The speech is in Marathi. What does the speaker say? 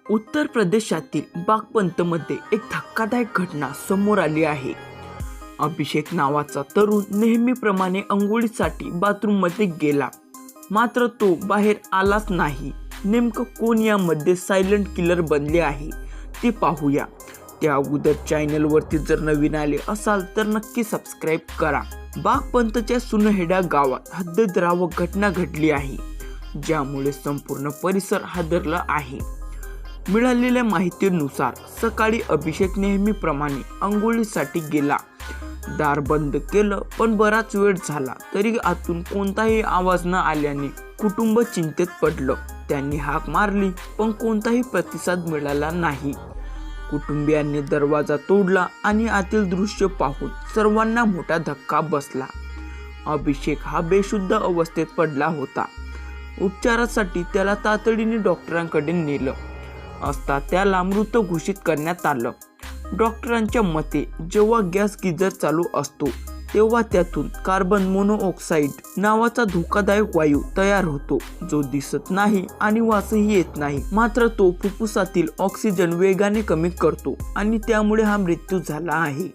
उत्तर प्रदेशातील बागपंतमध्ये एक धक्कादायक घटना समोर आली आहे। अभिषेक नावाचा तरुण नेहमीप्रमाणे अंघोळीसाठी बाथरूममध्ये गेला, मात्र तो बाहेर आलाच नाही। नेमकं कोण यामध्ये सायलेंट किलर बनले आहे ते पाहूया। त्या अगोदर चॅनलवरती जर नवीन आले असाल तर नक्की सबस्क्राईब करा। बागपंतच्या सुनहेडा गावात हद्दद्रावक घटना घडली आहे, ज्यामुळे संपूर्ण परिसर हादरला आहे। मिळालेल्या माहितीनुसार सकाळी अभिषेक नेहमीप्रमाणे अंघोळीसाठी गेला। दार बंद केलं, पण बराच वेळ झाला तरी आतून कोणताही आवाज न आल्याने कुटुंब चिंतेत पडलं। त्यांनी हाक मारली, पण कोणताही प्रतिसाद मिळाला नाही। कुटुंबियांनी दरवाजा तोडला आणि आतील दृश्य पाहून सर्वांना मोठा धक्का बसला। अभिषेक हा बेशुद्ध अवस्थेत पडला होता। उपचारासाठी त्याला तातडीने डॉक्टरांकडे नेलं असता त्याला मृत घोषित करण्यात आलं। डॉक्टरांच्या मते जेव्हा गॅस गिझर चालू असतो तेव्हा त्यातून कार्बन मोनोऑक्साईड नावाचा धोकादायक वायू तयार होतो, जो दिसत नाही आणि वासही येत नाही। मात्र तो फुफ्फुसातील ऑक्सिजन वेगाने कमी करतो आणि त्यामुळे हा मृत्यू झाला आहे।